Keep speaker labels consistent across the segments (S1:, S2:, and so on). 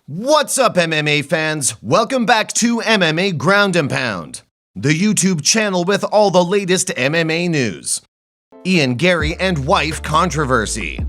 S1: What's up, MMA fans? Welcome back to MMA Ground and Pound, the YouTube channel with all the latest MMA news. Ian Garry and wife controversy.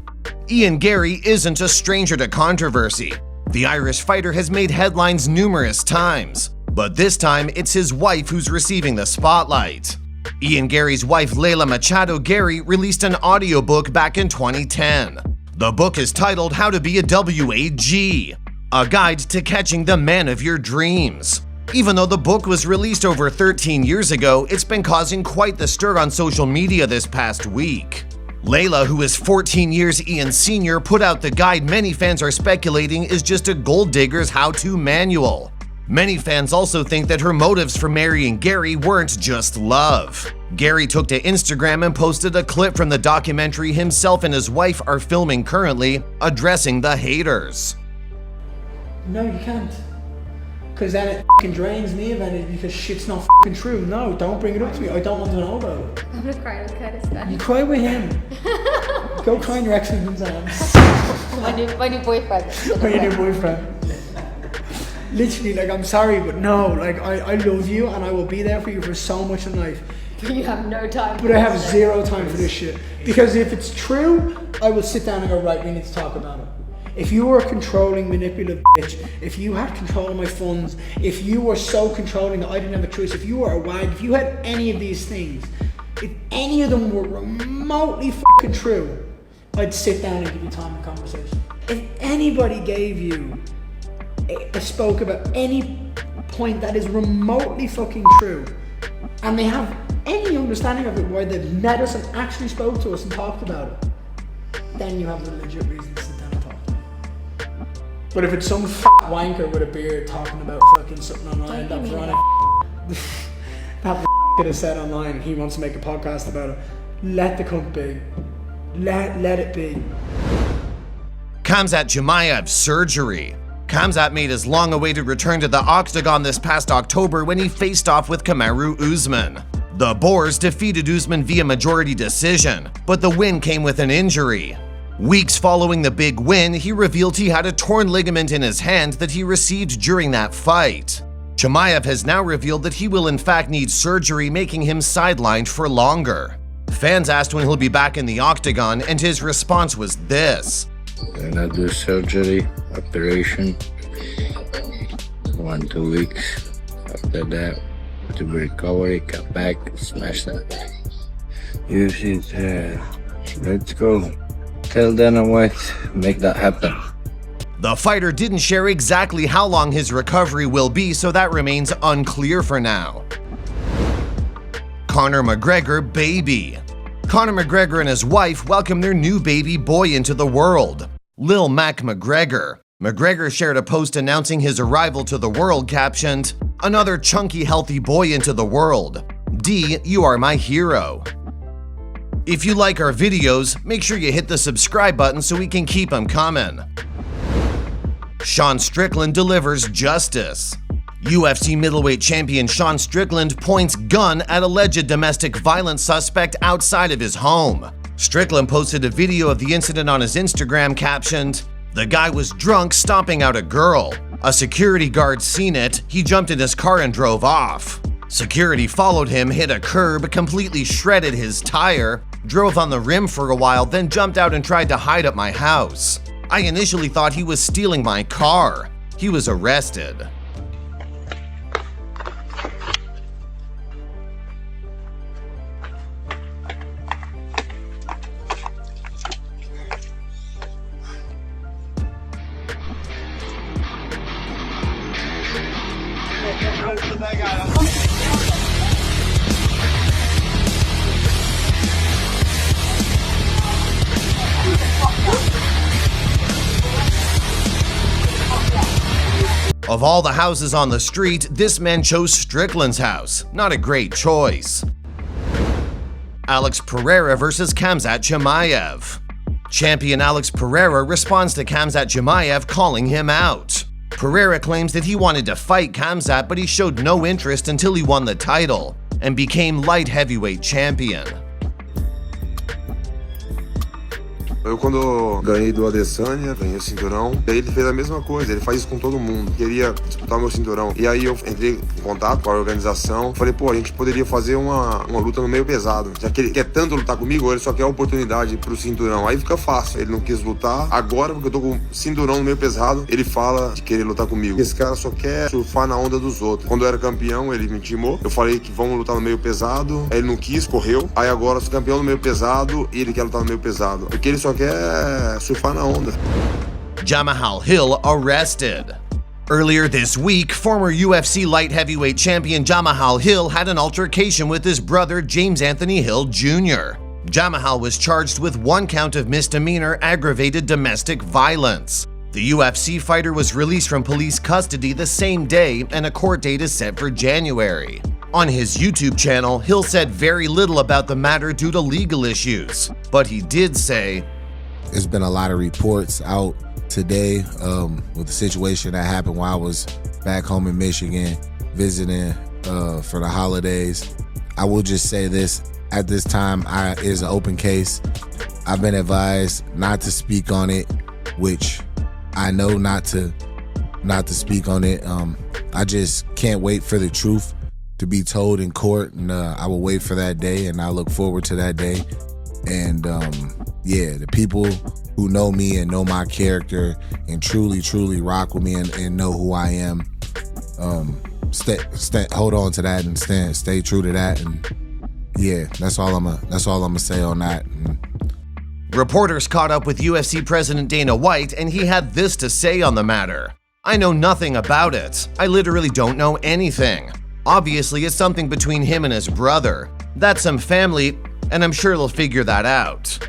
S1: Ian Garry isn't a stranger to controversy. The Irish fighter has made headlines numerous times, but this time it's his wife who's receiving the spotlight. Ian Garry's wife, Leila Machado Garry, released an audiobook back in 2010. The book is titled How to Be a WAG, a guide to catching the man of your dreams. Even though the book was released over 13 years ago, it's been causing quite the stir on social media this past week. Leila, who is 14 years Ian's senior, put out the guide many fans are speculating is just a gold digger's how-to manual. Many fans also think that her motives for marrying Garry weren't just love. Garry took to Instagram and posted a clip from the documentary himself and his wife are filming currently, addressing the haters.
S2: No, you can't. Because then it f***ing drains me of energy because shit's not f***ing true. No, don't bring it up to me. I don't want to know about it.
S3: I'm gonna cry with Curtis then.
S2: You cry with him. Go cry in your ex-husband's arms.
S3: my new boyfriend.
S2: Or your new boyfriend. Literally, like, I'm sorry, but no, like, I love you and I will be there for you for so much in life.
S3: But you have no time.
S2: But I have zero time for this shit. Because if it's true, I will sit down and go, right, we need to talk about it. If you were a controlling, manipulative bitch, if you had control of my funds, if you were so controlling that I didn't have a choice, if you were a wag, if you had any of these things, if any of them were remotely fucking true, I'd sit down and give you time and conversation. If anybody gave you spoke about any point that is remotely fucking true, and they have any understanding of it where they've met us and actually spoke to us and talked about it, then you have a legit reason to sit down and talk. But if it's some wanker with a beard talking about fucking something online that Veronica could have said online and he wants to make a podcast about it, let the cunt be. Let it be.
S1: Khamzat Chimaev surgery. Khamzat made his long-awaited return to the octagon this past October when he faced off with Kamaru Usman. The Boers defeated Usman via majority decision, but the win came with an injury. Weeks following the big win, he revealed he had a torn ligament in his hand that he received during that fight. Chimaev has now revealed that he will in fact need surgery, making him sidelined for longer. Fans asked when he'll be back in the octagon, and his response was this.
S4: Gonna do surgery, operation, 1-2 weeks. After that, to recovery, come back, smash that. Let's go. Tell Dana White, make that happen.
S1: The fighter didn't share exactly how long his recovery will be, so that remains unclear for now. Conor McGregor baby. Conor McGregor and his wife welcomed their new baby boy into the world, Lil Mac McGregor. McGregor shared a post announcing his arrival to the world captioned, "Another chunky healthy boy into the world. D, you are my hero." If you like our videos, make sure you hit the subscribe button so we can keep them coming. Strickland delivers justice. UFC middleweight champion Strickland points gun at alleged domestic violence suspect outside of his home. Strickland posted a video of the incident on his Instagram captioned, "The guy was drunk stomping out a girl. A security guard seen it, he jumped in his car and drove off. Security followed him, hit a curb, completely shredded his tire, drove on the rim for a while, then jumped out and tried to hide at my house. I initially thought he was stealing my car. He was arrested." Of all the houses on the street, this man chose Strickland's house. Not a great choice. Alex Pereira versus Khamzat Chimaev. Champion Alex Pereira responds to Khamzat Chimaev calling him out. Pereira claims that he wanted to fight Khamzat, but he showed no interest until he won the title and became light heavyweight champion.
S5: Eu, quando ganhei do Adesanya, ganhei o cinturão, e aí ele fez a mesma coisa, ele faz isso com todo mundo. Queria disputar o meu cinturão. E aí eu entrei em contato com a organização, falei, pô, a gente poderia fazer uma luta no meio pesado. Já que ele quer tanto lutar comigo, ele só quer a oportunidade pro cinturão. Aí fica fácil. Ele não quis lutar. Agora, porque eu tô com o cinturão no meio pesado, ele fala de querer lutar comigo. Esse cara só quer surfar na onda dos outros. Quando eu era campeão, ele me intimou. Eu falei que vamos lutar no meio pesado. Aí ele não quis, correu. Aí agora eu sou campeão no meio pesado e ele quer lutar no meio pesado. Porque ele só quer surfar na onda.
S1: Jamahal Hill arrested. Earlier this week, former UFC light heavyweight champion Jamahal Hill had an altercation with his brother James Anthony Hill Jr. Jamahal was charged with 1 count of misdemeanor aggravated domestic violence. The UFC fighter was released from police custody the same day, and a court date is set for January. On his YouTube channel, Hill said very little about the matter due to legal issues, but he did say,
S6: "There's been a lot of reports out today with the situation that happened while I was back home in Michigan visiting for the holidays. I will just say this, at this time it is an open case. I've been advised not to speak on it, which I know not to speak on it. I just can't wait for the truth to be told in court, and I will wait for that day, and I look forward to that day. And yeah, the people who know me and know my character and truly rock with me and know who I am, hold on to that and stay true to that. And yeah, that's all I'm gonna say on that."
S1: Reporters caught up with UFC President Dana White, and he had this to say on the matter. "I know nothing about it. I literally don't know anything. Obviously, it's something between him and his brother. That's some family, and I'm sure they'll figure that out."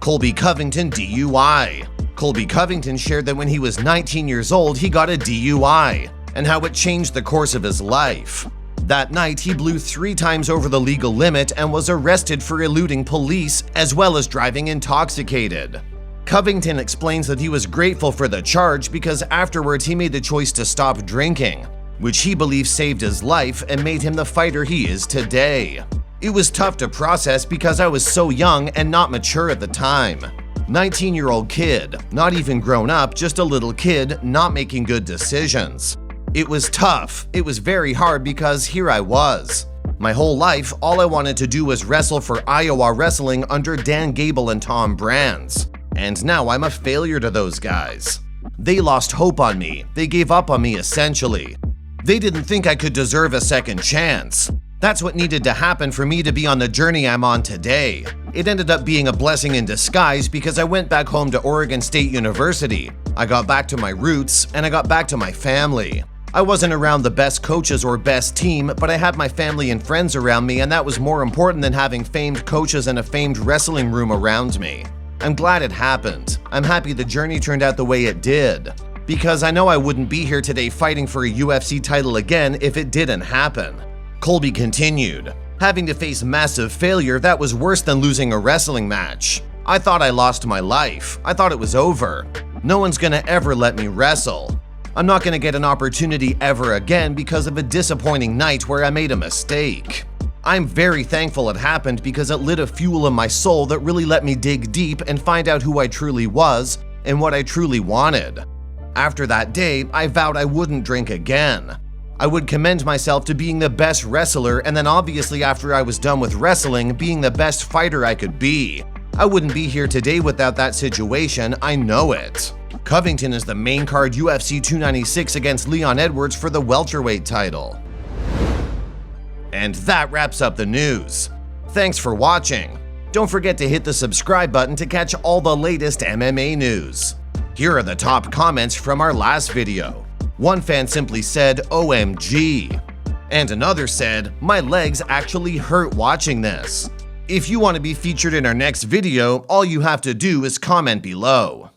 S1: Colby Covington DUI. Colby Covington shared that when he was 19 years old, he got a DUI, and how it changed the course of his life. That night, he blew 3 times over the legal limit and was arrested for eluding police as well as driving intoxicated. Covington explains that he was grateful for the charge because afterwards he made the choice to stop drinking, which he believes saved his life and made him the fighter he is today. "It was tough to process because I was so young and not mature at the time. 19-year-old kid, not even grown up, just a little kid, not making good decisions. It was tough. It was very hard because here I was. My whole life, all I wanted to do was wrestle for Iowa Wrestling under Dan Gable and Tom Brands. And now I'm a failure to those guys. They lost hope on me. They gave up on me essentially. They didn't think I could deserve a second chance. That's what needed to happen for me to be on the journey I'm on today. It ended up being a blessing in disguise because I went back home to Oregon State University. I got back to my roots and I got back to my family. I wasn't around the best coaches or best team, but I had my family and friends around me, and that was more important than having famed coaches and a famed wrestling room around me. I'm glad it happened. I'm happy the journey turned out the way it did, because I know I wouldn't be here today fighting for a UFC title again if it didn't happen." Colby continued, "Having to face massive failure, that was worse than losing a wrestling match. I thought I lost my life. I thought it was over. No one's gonna ever let me wrestle. I'm not gonna get an opportunity ever again because of a disappointing night where I made a mistake. I'm very thankful it happened because it lit a fuel in my soul that really let me dig deep and find out who I truly was and what I truly wanted. After that day, I vowed I wouldn't drink again. I would commend myself to being the best wrestler, and then obviously after I was done with wrestling, being the best fighter I could be. I wouldn't be here today without that situation, I know it." Covington is the main card UFC 296 against Leon Edwards for the welterweight title. And that wraps up the news. Thanks for watching. Don't forget to hit the subscribe button to catch all the latest MMA news. Here are the top comments from our last video. One fan simply said, "OMG." And another said, "My legs actually hurt watching this." If you want to be featured in our next video, all you have to do is comment below.